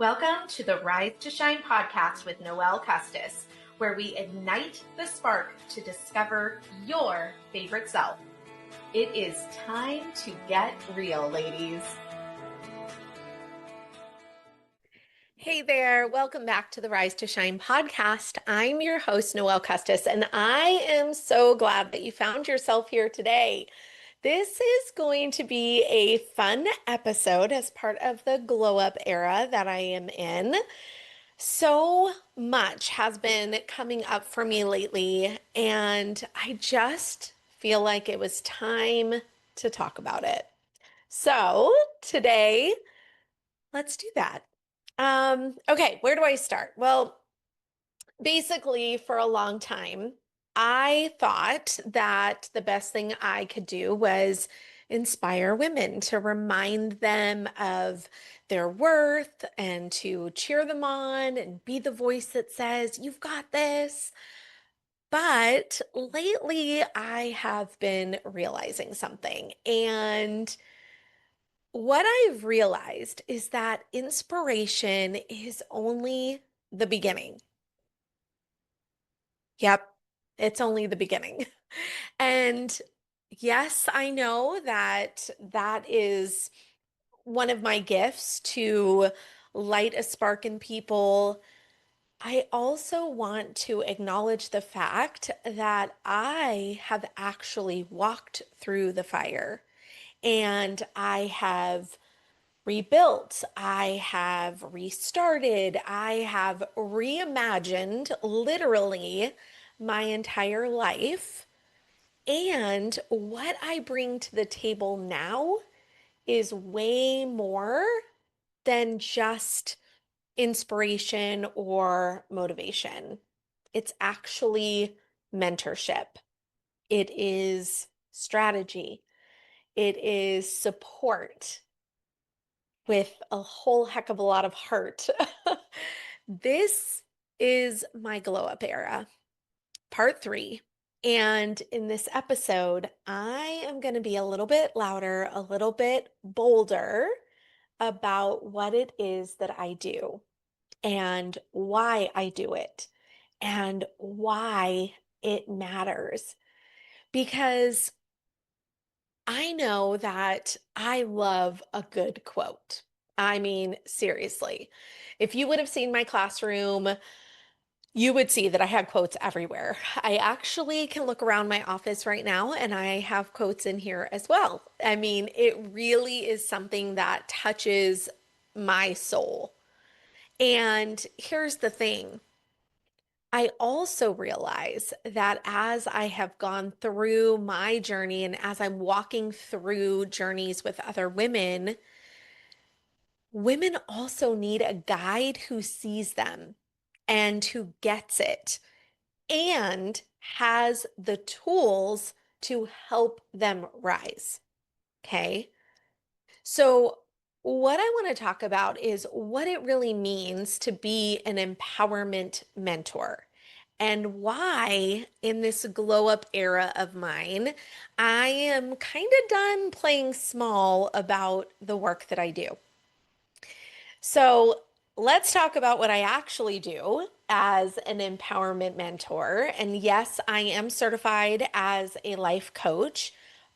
Welcome to the Rise to Shine podcast with Noelle Kustas, where we ignite the spark to discover your favorite self. It is time to get real, ladies. Hey there, welcome back to the Rise to Shine podcast. I'm your host, Noelle Kustas, and I am so glad that you found yourself here today. This is going to be a fun episode as part of the glow up era that I am in. So much has been coming up for me lately, and I just feel like it was time to talk about it. So today, let's do that. Okay, where do I start? Well, basically, for a long time, I thought that the best thing I could do was inspire women to remind them of their worth and to cheer them on and be the voice that says, "You've got this." But lately, I have been realizing something. And what I've realized is that inspiration is only the beginning. Yep, it's only the beginning. And yes, I know that that is one of my gifts to light a spark in people. I also want to acknowledge the fact that I have actually walked through the fire and I have rebuilt, I have restarted, I have reimagined literally my entire life. And what I bring to the table now is way more than just inspiration or motivation. It's actually mentorship. It is strategy. It is support with a whole heck of a lot of heart. This is my glow up era, part 3. And in this episode, I am going to be a little bit louder, a little bit bolder about what it is that I do and why I do it and why it matters. Because I know that I love a good quote. I mean, seriously, if you would have seen my classroom, you would see that I had quotes everywhere. I actually can look around my office right now and I have quotes in here as well. I mean, it really is something that touches my soul. And here's the thing. I also realize that as I have gone through my journey and as I'm walking through journeys with other women, women also need a guide who sees them and who gets it and has the tools to help them rise. Okay. So, what I want to talk about is what it really means to be an empowerment mentor and why, in this glow up era of mine, I am kind of done playing small about the work that I do. So, let's talk about what I actually do as an empowerment mentor. And yes, I am certified as a life coach,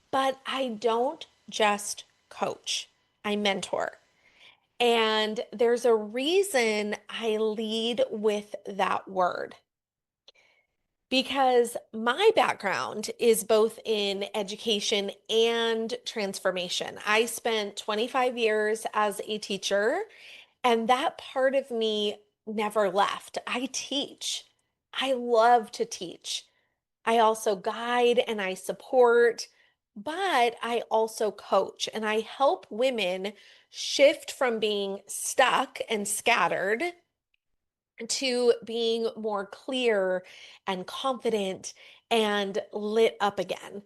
but I don't just coach, I mentor. And there's a reason I lead with that word because my background is both in education and transformation. I spent 25 years as a teacher, and that part of me never left. I teach. I love to teach. I also guide and I support, but I also coach and I help women shift from being stuck and scattered to being more clear and confident and lit up again.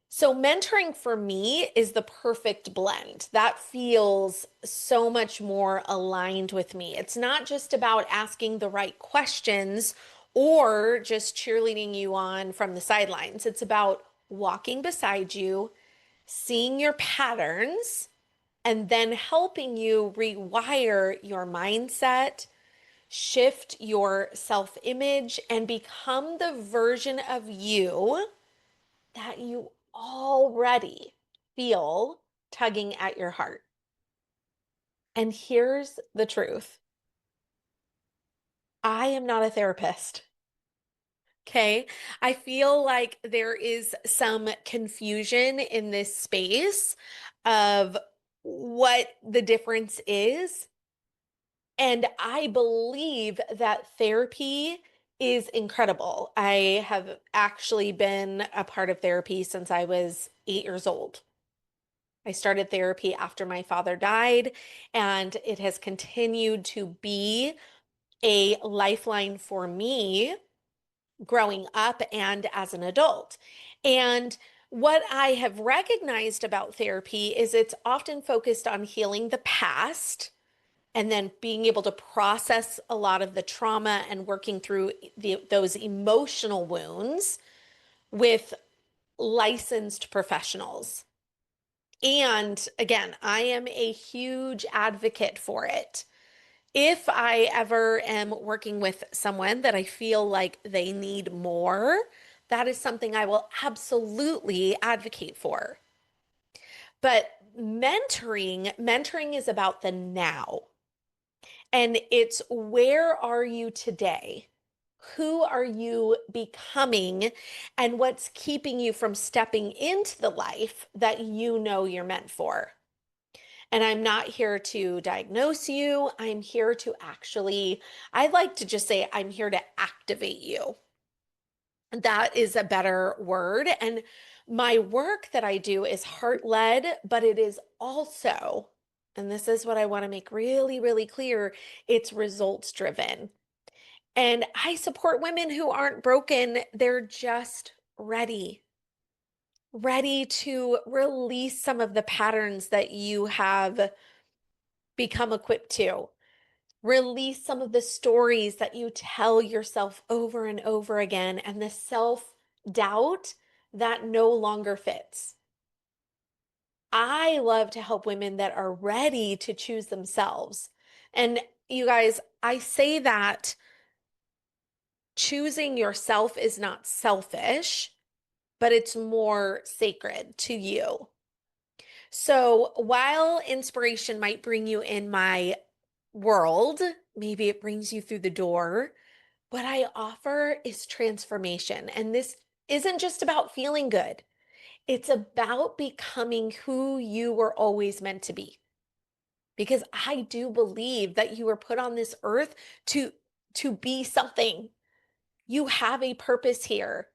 So, mentoring for me is the perfect blend. That feels so much more aligned with me. It's not just about asking the right questions or just cheerleading you on from the sidelines. It's about walking beside you, seeing your patterns, and then helping you rewire your mindset, shift your self-image, and become the version of you that you already feel tugging at your heart. And here's the truth. I am not a therapist. Okay. I feel like there is some confusion in this space of what the difference is. And I believe that therapy is incredible. I have actually been a part of therapy since I was 8 years old. I started therapy after my father died, and it has continued to be a lifeline for me growing up and as an adult. And what I have recognized about therapy is it's often focused on healing the past and then being able to process a lot of the trauma and working through those emotional wounds with licensed professionals. And again, I am a huge advocate for it. If I ever am working with someone that I feel like they need more, that is something I will absolutely advocate for. But mentoring is about the now. And it's where are you today? Who are you becoming? And what's keeping you from stepping into the life that you know you're meant for? And I'm not here to diagnose you. I'm here to actually, I like to just say, I'm here to activate you. That is a better word. And my work that I do is heart-led, but it is also, and this is what I want to make really, really clear, it's results driven. And I support women who aren't broken, they're just ready to release some of the patterns that you have become equipped to. Release some of the stories that you tell yourself over and over again and the self-doubt that no longer fits. I love to help women that are ready to choose themselves. And you guys, I say that choosing yourself is not selfish, but it's more sacred to you. So while inspiration might bring you in my world, maybe it brings you through the door, what I offer is transformation. And this isn't just about feeling good. It's about becoming who you were always meant to be. Because I do believe that you were put on this earth to be something. You have a purpose here.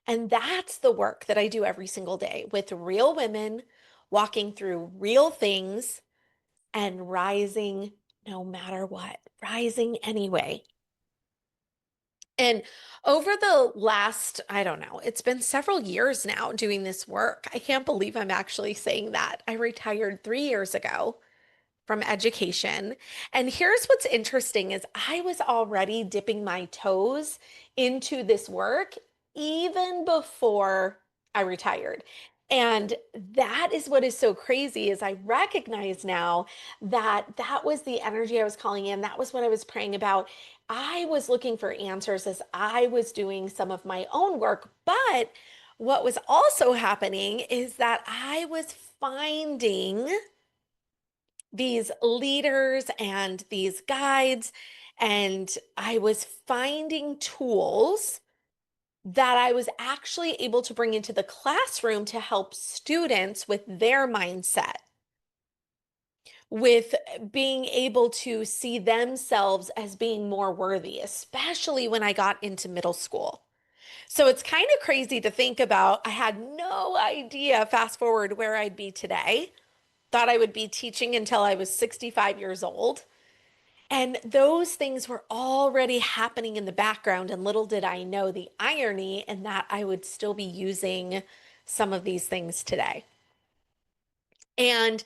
And that's the work that I do every single day with real women walking through real things and rising no matter what, rising anyway. And over the last, I don't know, it's been several years now doing this work. I can't believe I'm actually saying that. I retired 3 years ago from education. And here's what's interesting is I was already dipping my toes into this work even before I retired. And that is what is so crazy is I recognize now that that was the energy I was calling in. That was what I was praying about. I was looking for answers as I was doing some of my own work. But what was also happening is that I was finding these leaders and these guides, and I was finding tools that I was actually able to bring into the classroom to help students with their mindset, with being able to see themselves as being more worthy, especially when I got into middle school. So it's kind of crazy to think about. I had no idea, fast forward, where I'd be today. Thought I would be teaching until I was 65 years old. And those things were already happening in the background. And little did I know the irony in that I would still be using some of these things today. And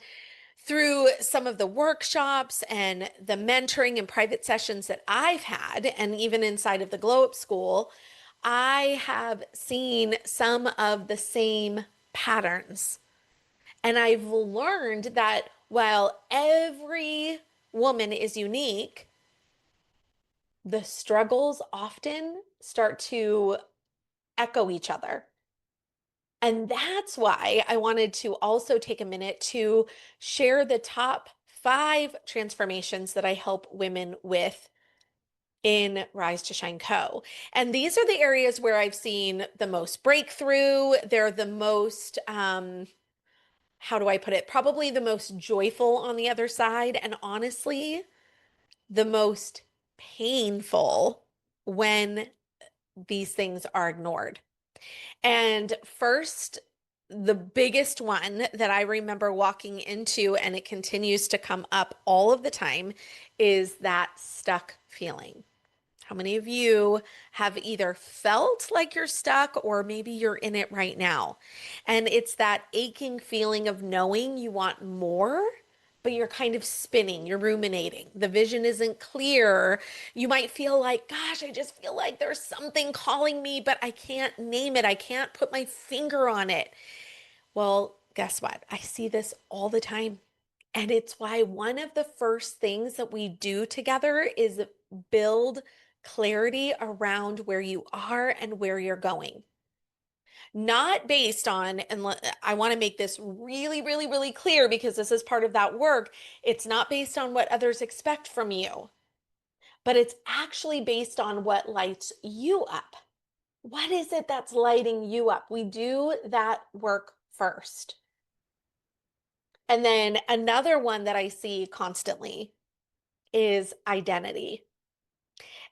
through some of the workshops and the mentoring and private sessions that I've had, and even inside of the Glow Up School, I have seen some of the same patterns. And I've learned that While every woman is unique, the struggles often start to echo each other. And that's why I wanted to also take a minute to share the top 5 transformations that I help women with in Rise to Shine Co. And these are the areas where I've seen the most breakthrough. They're the most, how do I put it? Probably the most joyful on the other side. And honestly, the most painful when these things are ignored. And first, the biggest one that I remember walking into, and it continues to come up all of the time, is that stuck feeling. How many of you have either felt like you're stuck or maybe you're in it right now? And it's that aching feeling of knowing you want more, but you're kind of spinning, you're ruminating. The vision isn't clear. You might feel like, gosh, I just feel like there's something calling me, but I can't name it. I can't put my finger on it. Well, guess what? I see this all the time. And it's why one of the first things that we do together is build clarity around where you are and where you're going. Not based on, and I want to make this really, really, really clear because this is part of that work. It's not based on what others expect from you, but it's actually based on what lights you up. What is it that's lighting you up? We do that work first. And then another one that I see constantly is identity,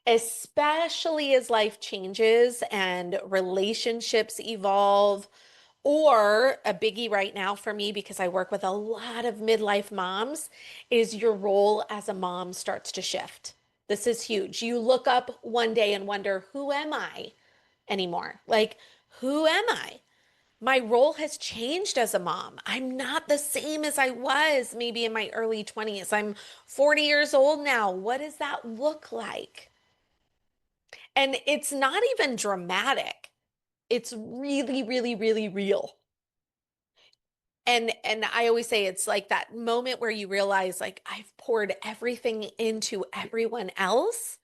especially as life changes and relationships evolve. Or a biggie right now for me, because I work with a lot of midlife moms, is your role as a mom starts to shift. This is huge. You look up one day and wonder, who am I anymore? Like, who am I? My role has changed as a mom. I'm not the same as I was maybe in my early 20s. I'm 40 years old now. What does that look like? And it's not even dramatic. It's really, really, really real. And I always say it's like that moment where you realize like I've poured everything into everyone else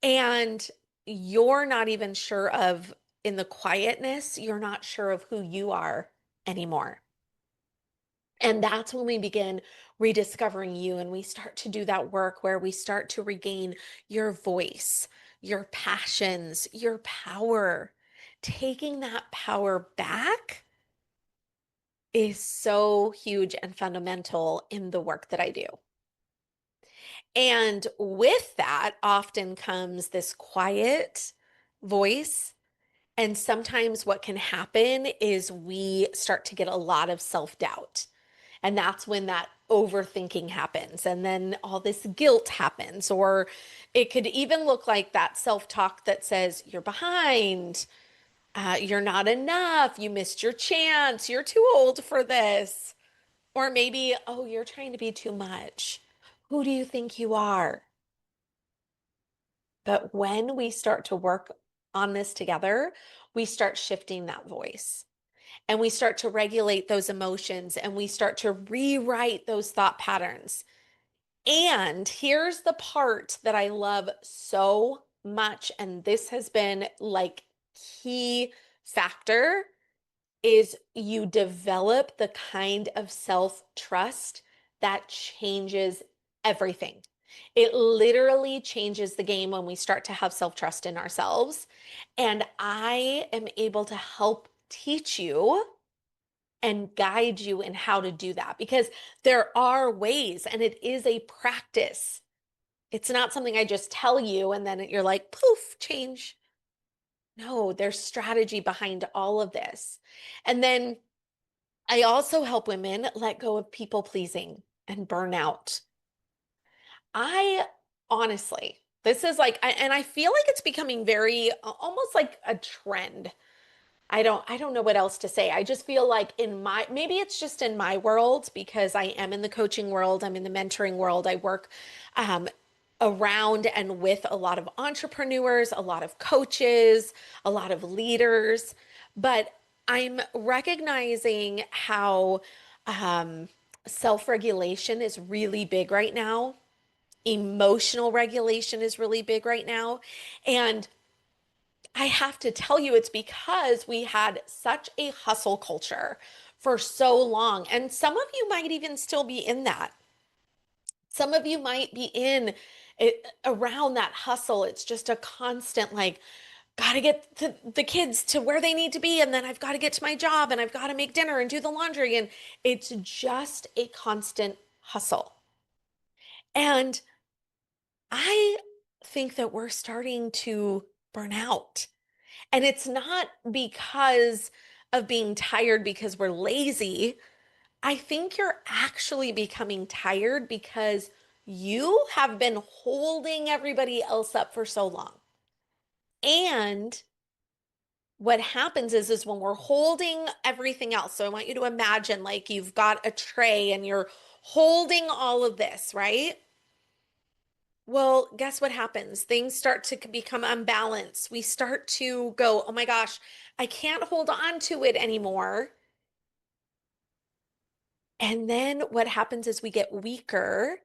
and you're not even sure of in the quietness, you're not sure of who you are anymore. And that's when we begin rediscovering you and we start to do that work where we start to regain your voice, your passions, your power. Taking that power back is so huge and fundamental in the work that I do. And with that often comes this quiet voice. And sometimes what can happen is we start to get a lot of self-doubt. And that's when that overthinking happens. And then all this guilt happens. Or it could even look like that self-talk that says, you're behind, you're not enough, you missed your chance, you're too old for this. Or maybe, oh, you're trying to be too much. Who do you think you are? But when we start to work on this together, we start shifting that voice and we start to regulate those emotions and we start to rewrite those thought patterns. And here's the part that I love so much, and this has been like key factor is you develop the kind of self-trust that changes everything. It literally changes the game when we start to have self-trust in ourselves. And I am able to help teach you and guide you in how to do that because there are ways and it is a practice. It's not something I just tell you and then you're like, poof, change. No, there's strategy behind all of this. And then I also help women let go of people pleasing and burnout. I honestly, this is like, and I feel like it's becoming very almost like a trend. I don't know what else to say. I just feel like in my, maybe it's just in my world because I am in the coaching world, I'm in the mentoring world. I work um, around and with a lot of entrepreneurs, a lot of coaches, a lot of leaders, but I'm recognizing how Self-regulation is really big right now. Emotional regulation is really big right now. And I have to tell you, it's because we had such a hustle culture for so long. And some of you might even still be in that. Some of you might be in it around that hustle. It's just a constant, like, gotta get the kids to where they need to be. And then I've got to get to my job and I've got to make dinner and do the laundry. And it's just a constant hustle. And I think that we're starting to burn out. And it's not because of being tired because we're lazy. I think you're actually becoming tired because you have been holding everybody else up for so long. And what happens is when we're holding everything else. So I want you to imagine like you've got a tray and you're holding all of this, right? Well, guess what happens? Things start to become unbalanced. We start to go, oh my gosh, I can't hold on to it anymore. And then what happens is we get weaker.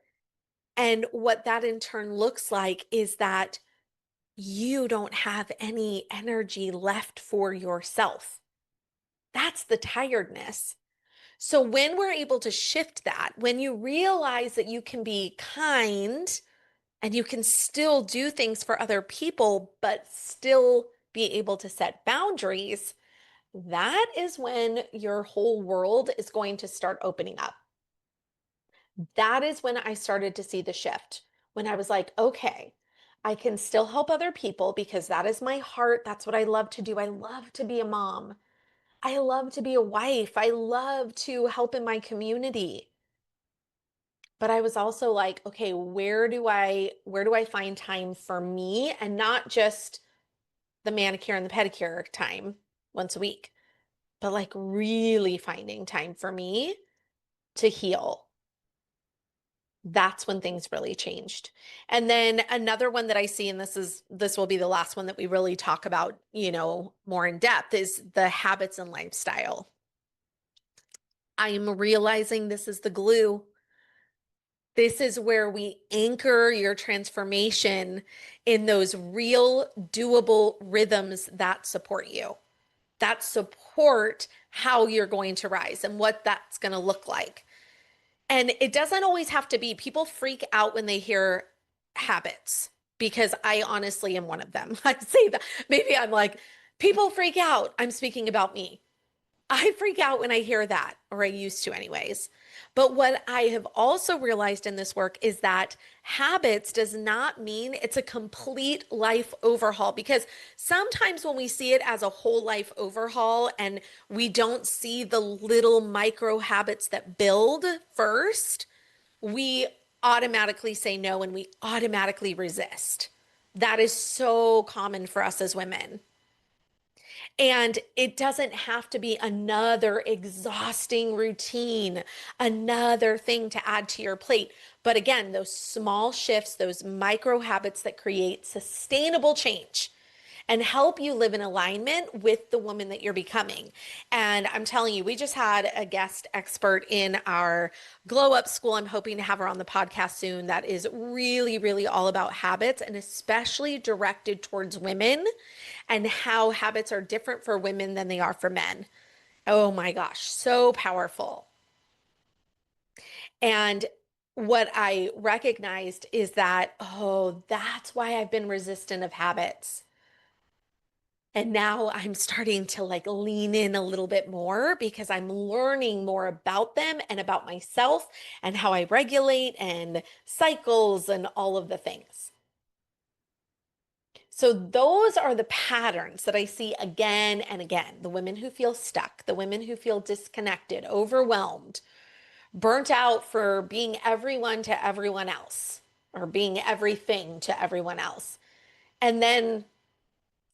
And what that in turn looks like is that you don't have any energy left for yourself. That's the tiredness. So when we're able to shift that, when you realize that you can be kind and you can still do things for other people, but still be able to set boundaries, that is when your whole world is going to start opening up. That is when I started to see the shift. When I was like, okay, I can still help other people because that is my heart. That's what I love to do. I love to be a mom. I love to be a wife. I love to help in my community. But I was also like, okay, where do I find time for me and not just the manicure and the pedicure time once a week, but like really finding time for me to heal. That's when things really changed. And then another one that I see, and this will be the last one that we really talk about, more in depth, is the habits and lifestyle. I am realizing this is the glue. This is where we anchor your transformation in those real, doable rhythms that support you, that support how you're going to rise and what that's going to look like. And it doesn't always have to be, people freak out when they hear habits because I honestly am one of them. I say that maybe I'm like, people freak out. I'm speaking about me. I freak out when I hear that, or I used to, anyways. But what I have also realized in this work is that habits does not mean it's a complete life overhaul, because sometimes when we see it as a whole life overhaul and we don't see the little micro habits that build first, we automatically say no and we automatically resist. That is so common for us as women. And it doesn't have to be another exhausting routine, another thing to add to your plate. But again, those small shifts, those micro habits that create sustainable change and help you live in alignment with the woman that you're becoming. And I'm telling you, we just had a guest expert in our Glow Up School. I'm hoping to have her on the podcast soon. That is really, really all about habits and especially directed towards women and how habits are different for women than they are for men. Oh my gosh, so powerful. And what I recognized is that, oh, that's why I've been resistant of habits. And now I'm starting to like lean in a little bit more because I'm learning more about them and about myself and how I regulate and cycles and all of the things. So those are the patterns that I see again and again. The women who feel stuck, the women who feel disconnected, overwhelmed, burnt out for being everyone to everyone else or being everything to everyone else. And then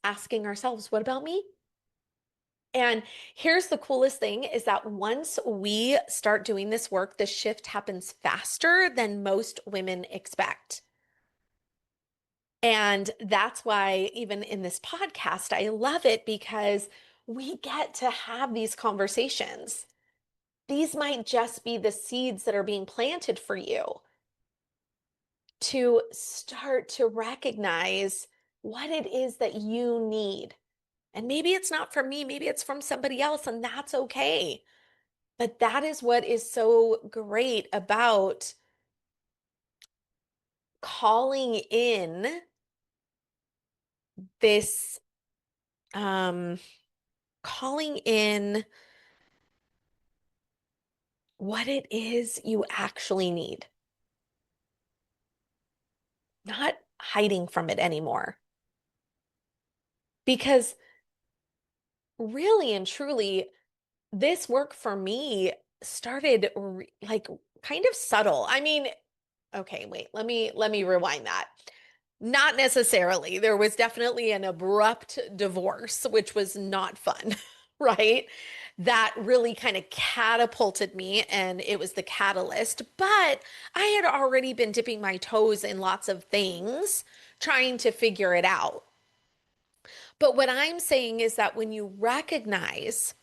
asking ourselves, what about me? And here's the coolest thing is that once we start doing this work, the shift happens faster than most women expect. And that's why even in this podcast, I love it because we get to have these conversations. these might just be the seeds that are being planted for you to start to recognize what it is that you need. And maybe it's not from me, maybe it's from somebody else, and that's okay. But that is what is so great about calling in this, um, calling in what it is you actually need, not hiding from it anymore. Because really and truly, this work for me started like kind of subtle. I mean, okay, wait, let me rewind that. Not necessarily. There was definitely an abrupt divorce, which was not fun, right? That really kind of catapulted me, and it was the catalyst. But I had already been dipping my toes in lots of things, trying to figure it out. But what I'm saying is that when you recognize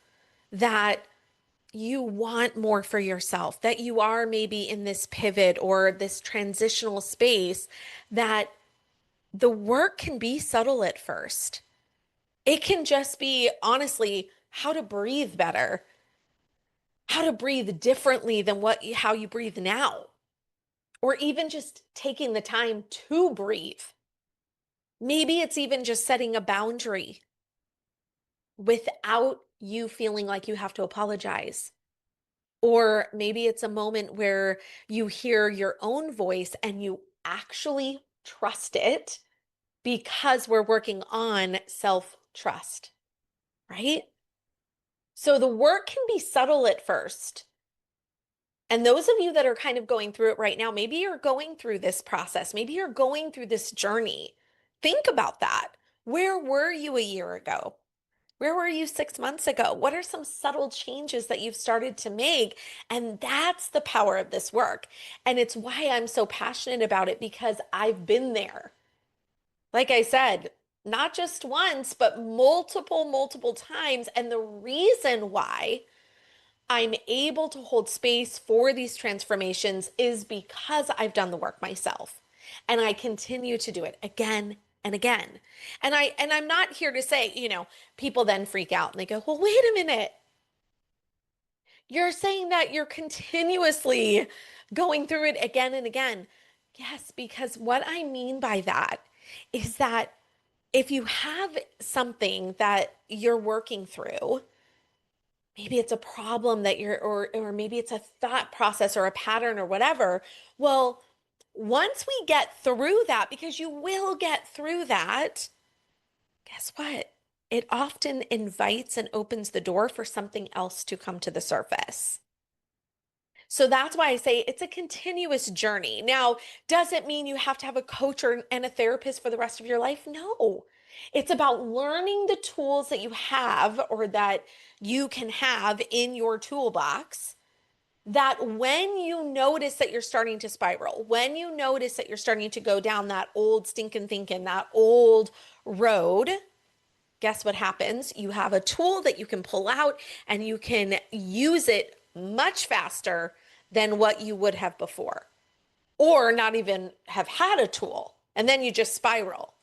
that you want more for yourself, that you are maybe in this pivot or this transitional space, that the work can be subtle at first. It can just be, honestly, how to breathe better, how to breathe differently than how you breathe now, or even just taking the time to breathe. Maybe it's even just setting a boundary without you feeling like you have to apologize. Or maybe it's a moment where you hear your own voice and you actually trust it because we're working on self trust, right? So the work can be subtle at first. And those of you that are kind of going through it right now, maybe you're going through this process, maybe you're going through this journey. Think about that. Where were you a year ago? Where were you 6 months ago? What are some subtle changes that you've started to make? And that's the power of this work. And it's why I'm so passionate about it, because I've been there. Like I said, not just once, but multiple times. And the reason why I'm able to hold space for these transformations is because I've done the work myself. And I continue to do it again and again. And I'm not here to say, people then freak out and they go, "Well, wait a minute. You're saying that you're continuously going through it again and again." Yes, because what I mean by that is that if you have something that you're working through, maybe it's a problem that or maybe it's a thought process or a pattern or whatever. Well, once we get through that, because you will get through that, guess what? It often invites and opens the door for something else to come to the surface. So that's why I say it's a continuous journey. Now, does it mean you have to have a coach and a therapist for the rest of your life? No. It's about learning the tools that you have or that you can have in your toolbox, that when you notice that you're starting to spiral, when you notice that you're starting to go down that old stinking thinking, that old road, guess what happens? You have a tool that you can pull out and you can use it much faster than what you would have before, or not even have had a tool. And then you just spiral.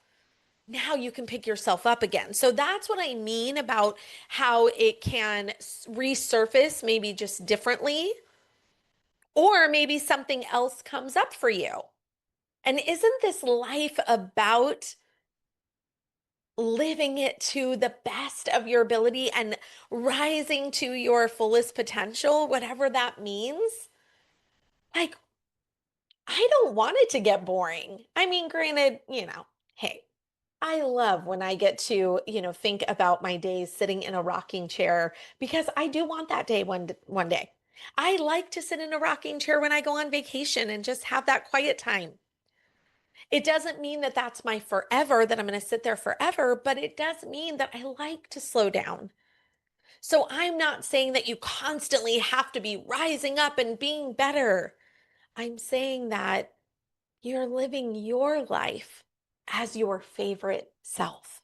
Now you can pick yourself up again. So that's what I mean about how it can resurface maybe just differently, or maybe something else comes up for you. And isn't this life about living it to the best of your ability and rising to your fullest potential, whatever that means? Like, I don't want it to get boring. I mean, granted, hey, I love when I get to, think about my days sitting in a rocking chair, because I do want that day one day. I like to sit in a rocking chair when I go on vacation and just have that quiet time. It doesn't mean that that's my forever, that I'm going to sit there forever, but it does mean that I like to slow down. So I'm not saying that you constantly have to be rising up and being better. I'm saying that you're living your life as your favorite self.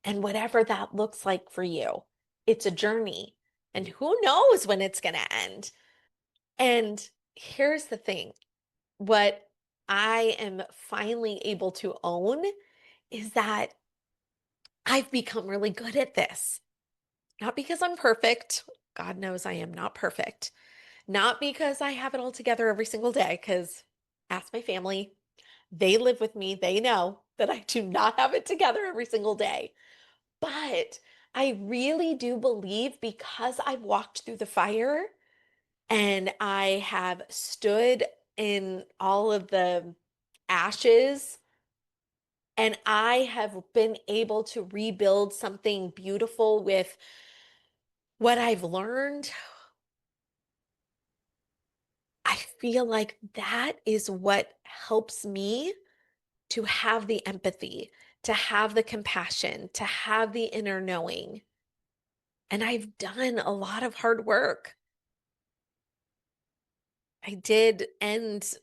And whatever that looks like for you, it's a journey. And who knows when it's going to end? And here's the thing, what I am finally able to own is that I've become really good at this. Not because I'm perfect. God knows I am not perfect. Not because I have it all together every single day, because ask my family, they live with me, they know that I do not have it together every single day. But I really do believe because I've walked through the fire and I have stood in all of the ashes and I have been able to rebuild something beautiful with what I've learned. I feel like that is what helps me to have the empathy, to have the compassion, to have the inner knowing. And I've done a lot of hard work. I did end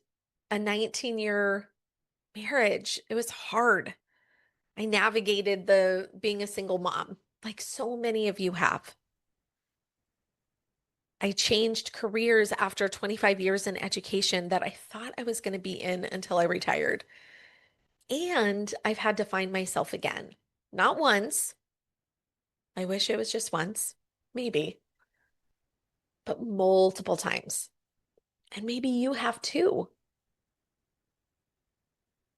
a 19-year marriage. It was hard. I navigated the being a single mom, like so many of you have. I changed careers after 25 years in education that I thought I was going to be in until I retired. And I've had to find myself again. Not once. I wish it was just once, maybe, but multiple times. And maybe you have too.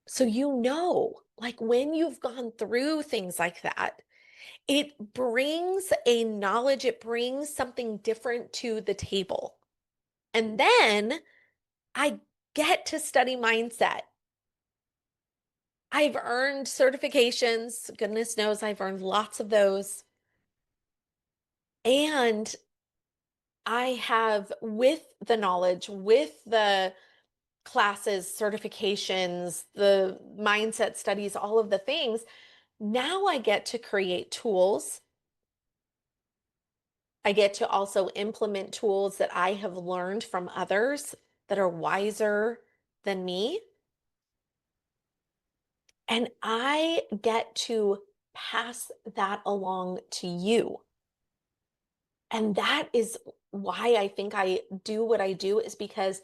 So you know, like when you've gone through things like that, it brings a knowledge, it brings something different to the table. And then I get to study mindset. I've earned certifications. Goodness knows I've earned lots of those. And I have, with the knowledge, with the classes, certifications, the mindset studies, all of the things, now I get to create tools. I get to also implement tools that I have learned from others that are wiser than me. And I get to pass that along to you. And that is why I think I do what I do, is because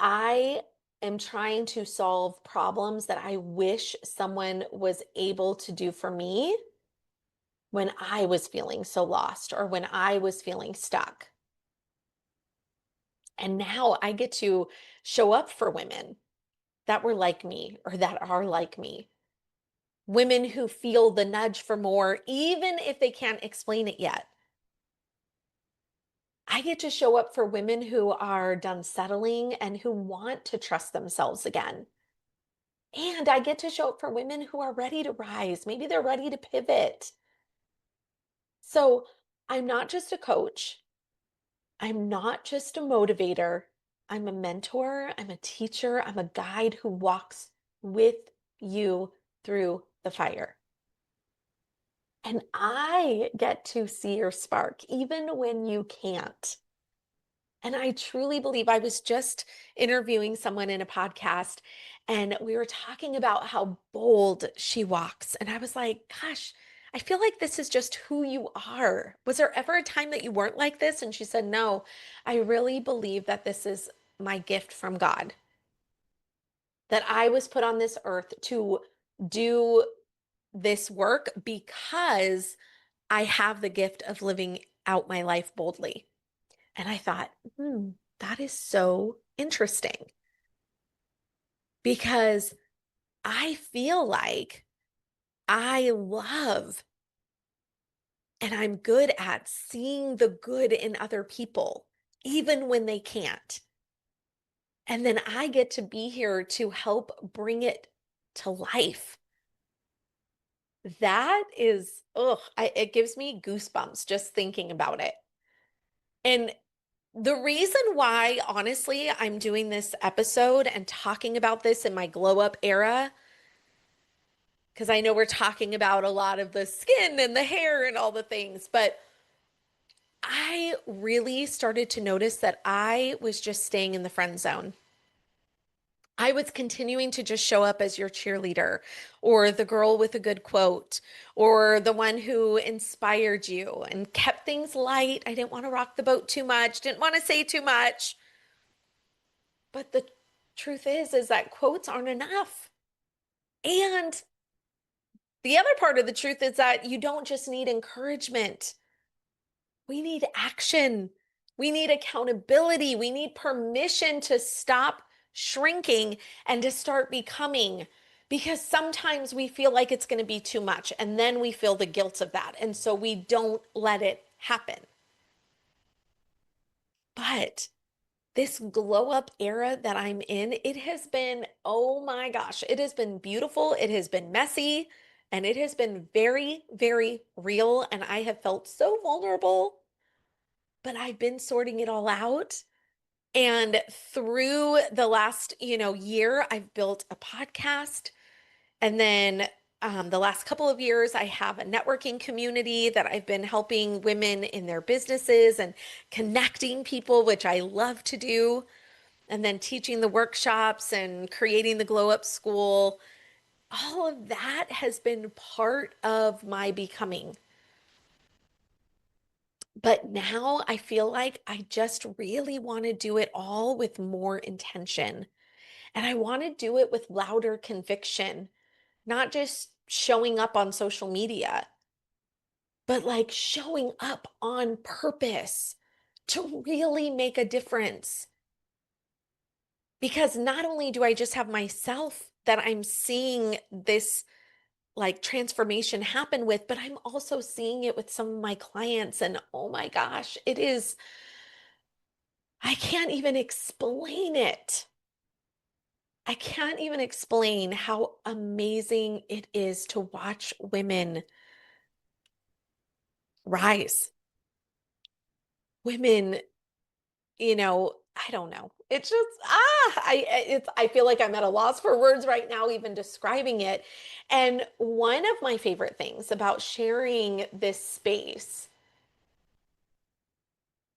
I am trying to solve problems that I wish someone was able to do for me when I was feeling so lost or when I was feeling stuck. And now I get to show up for women that were like me or that are like me. Women who feel the nudge for more, even if they can't explain it yet. I get to show up for women who are done settling and who want to trust themselves again. And I get to show up for women who are ready to rise. Maybe they're ready to pivot. So I'm not just a coach. I'm not just a motivator. I'm a mentor. I'm a teacher. I'm a guide who walks with you through the fire. And I get to see your spark even when you can't. And I truly believe I was just interviewing someone in a podcast and we were talking about how bold she walks. And I was like, gosh, I feel like this is just who you are. Was there ever a time that you weren't like this? And she said, no, I really believe that this is my gift from God, that I was put on this earth to do this work because I have the gift of living out my life boldly. And I thought, that is so interesting because I feel like I love and I'm good at seeing the good in other people, even when they can't. And then I get to be here to help bring it to life. That is, it gives me goosebumps just thinking about it. And the reason why, honestly, I'm doing this episode and talking about this in my glow up era, because I know we're talking about a lot of the skin and the hair and all the things, but I really started to notice that I was just staying in the friend zone. I was continuing to just show up as your cheerleader or the girl with a good quote or the one who inspired you and kept things light. I didn't want to rock the boat too much, didn't want to say too much. But the truth is that quotes aren't enough. And the other part of the truth is that you don't just need encouragement. We need action. We need accountability. We need permission to stop shrinking and to start becoming. Because sometimes we feel like it's going to be too much, and then we feel the guilt of that. And so we don't let it happen. But this glow up era that I'm in, it has been, oh my gosh, it has been beautiful. It has been messy, and it has been very, very real. And I have felt so vulnerable, but I've been sorting it all out. And through the last, year, I've built a podcast. And then the last couple of years, I have a networking community that I've been helping women in their businesses and connecting people, which I love to do. And then teaching the workshops and creating the Glow Up School. All of that has been part of my becoming. But now I feel like I just really want to do it all with more intention. And I want to do it with louder conviction, not just showing up on social media, but like showing up on purpose to really make a difference. Because not only do I just have myself that I'm seeing this like transformation happen with, but I'm also seeing it with some of my clients. And oh my gosh, I can't even explain it. I can't even explain how amazing it is to watch women rise. Women, I don't know. It's just I feel like I'm at a loss for words right now even describing it. And one of my favorite things about sharing this space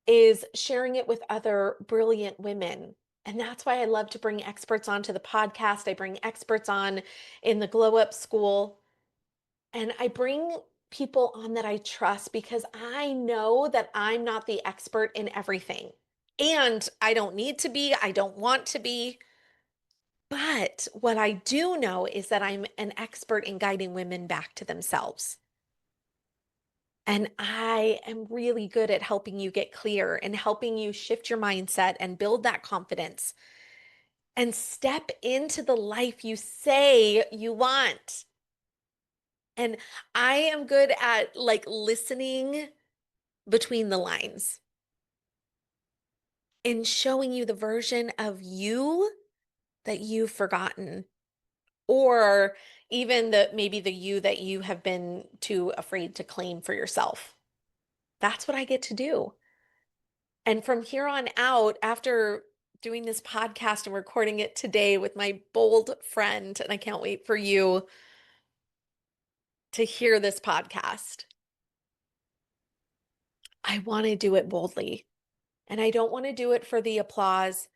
is sharing it with other brilliant women. And that's why I love to bring experts onto the podcast. I bring experts on in the Glow Up School. And I bring people on that I trust because I know that I'm not the expert in everything. And I don't need to be, I don't want to be. But what I do know is that I'm an expert in guiding women back to themselves. And I am really good at helping you get clear and helping you shift your mindset and build that confidence and step into the life you say you want. And I am good at like listening between the lines and showing you the version of you that you've forgotten, or even maybe the you that you have been too afraid to claim for yourself. That's what I get to do. And from here on out, after doing this podcast and recording it today with my bold friend, and I can't wait for you to hear this podcast, I want to do it boldly. And I don't want to do it for the applause,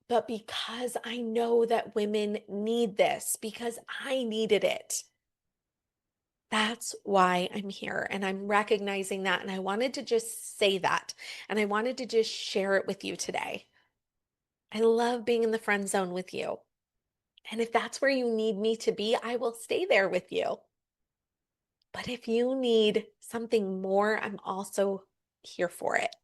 but because I know that women need this, because I needed it. That's why I'm here. And I'm recognizing that. And I wanted to just say that. And I wanted to just share it with you today. I love being in the friend zone with you. And if that's where you need me to be, I will stay there with you. But if you need something more, I'm also here for it.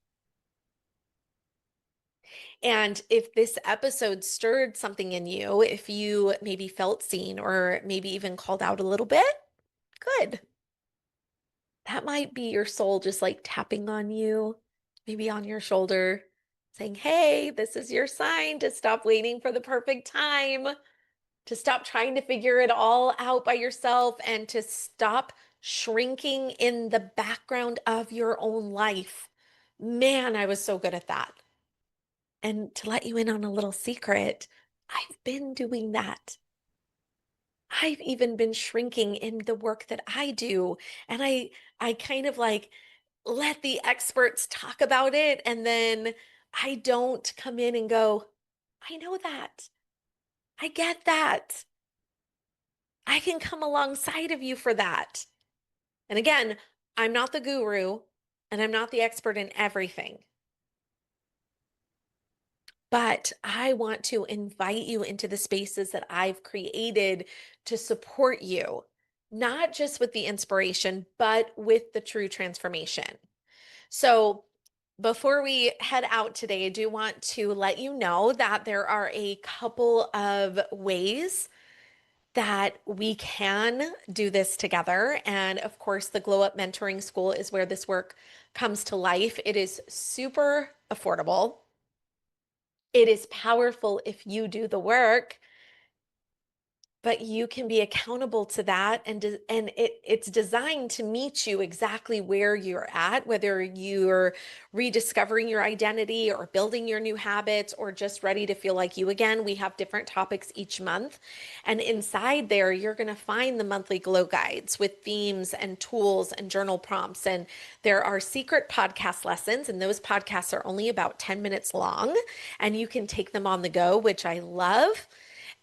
And if this episode stirred something in you, if you maybe felt seen or maybe even called out a little bit, good. That might be your soul just like tapping on you, maybe on your shoulder, saying, hey, this is your sign to stop waiting for the perfect time, to stop trying to figure it all out by yourself, and to stop shrinking in the background of your own life. Man, I was so good at that. And to let you in on a little secret, I've been doing that. I've even been shrinking in the work that I do. And I kind of like let the experts talk about it. And then I don't come in and go, I know that. I get that. I can come alongside of you for that. And again, I'm not the guru and I'm not the expert in everything, but I want to invite you into the spaces that I've created to support you, not just with the inspiration, but with the true transformation. So, before we head out today, I do want to let you know that there are a couple of ways that we can do this together. And of course, the Glow Up Mentoring School is where this work comes to life. It is super affordable. It is powerful if you do the work, but you can be accountable to that, and it's designed to meet you exactly where you're at, whether you're rediscovering your identity or building your new habits or just ready to feel like you again. We have different topics each month, and inside there you're going to find the monthly glow guides with themes and tools and journal prompts, and there are secret podcast lessons, and those podcasts are only about 10 minutes long, and you can take them on the go, which I love.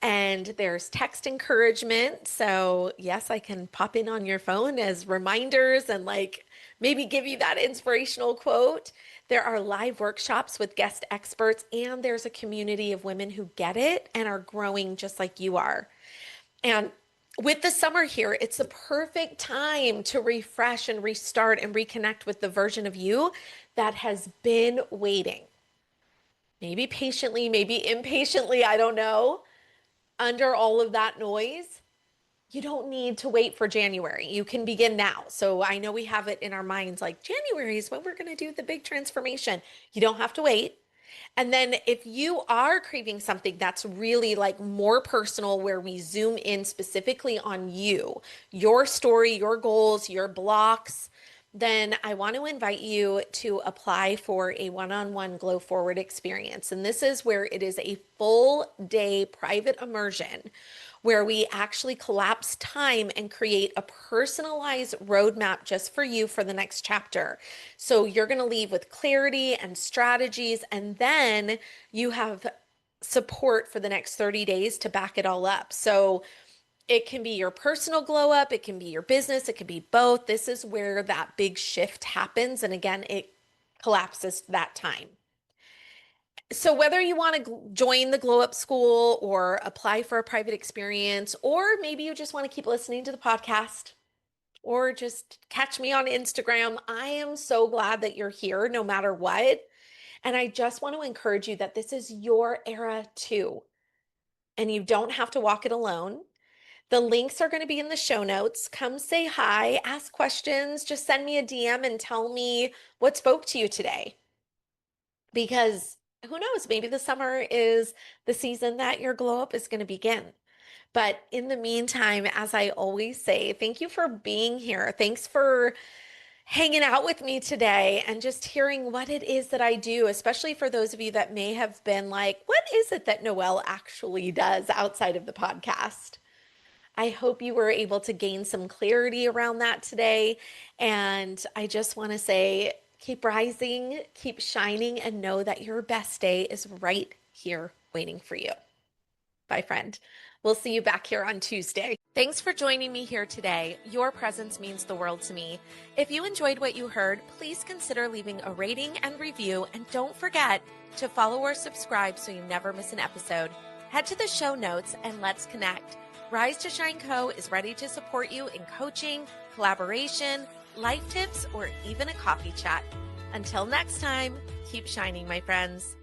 And there's text encouragement. So, yes, I can pop in on your phone as reminders and like maybe give you that inspirational quote. There are live workshops with guest experts, and there's a community of women who get it and are growing just like you are. And with the summer here, it's the perfect time to refresh and restart and reconnect with the version of you that has been waiting. Maybe patiently, maybe impatiently, I don't know, under all of that noise. You don't need to wait for January. You can begin now. So I know we have it in our minds like January is when we're going to do the big transformation. You don't have to wait. And then if you are craving something that's really like more personal, where we zoom in specifically on you, your story, your goals, your blocks, then I want to invite you to apply for a one-on-one Glow Forward experience. And this is where it is a full day private immersion where we actually collapse time and create a personalized roadmap just for you for the next chapter. So you're going to leave with clarity and strategies, and then you have support for the next 30 days to back it all up. So it can be your personal glow up, it can be your business, it can be both. This is where that big shift happens. And again, it collapses that time. So whether you want to join the Glow Up School or apply for a private experience, or maybe you just want to keep listening to the podcast or just catch me on Instagram, I am so glad that you're here no matter what. And I just want to encourage you that this is your era too, and you don't have to walk it alone. The links are going to be in the show notes. Come say hi, ask questions, just send me a DM and tell me what spoke to you today. Because who knows, maybe the summer is the season that your glow up is going to begin. But in the meantime, as I always say, thank you for being here. Thanks for hanging out with me today and just hearing what it is that I do, especially for those of you that may have been like, what is it that Noelle actually does outside of the podcast? I hope you were able to gain some clarity around that today. And I just want to say, keep rising, keep shining, and know that your best day is right here waiting for you. Bye, friend. We'll see you back here on Tuesday. Thanks for joining me here today. Your presence means the world to me. If you enjoyed what you heard, please consider leaving a rating and review. And don't forget to follow or subscribe so you never miss an episode. Head to the show notes and let's connect. Rise to Shine Co. is ready to support you in coaching, collaboration, life tips, or even a coffee chat. Until next time, keep shining, my friends.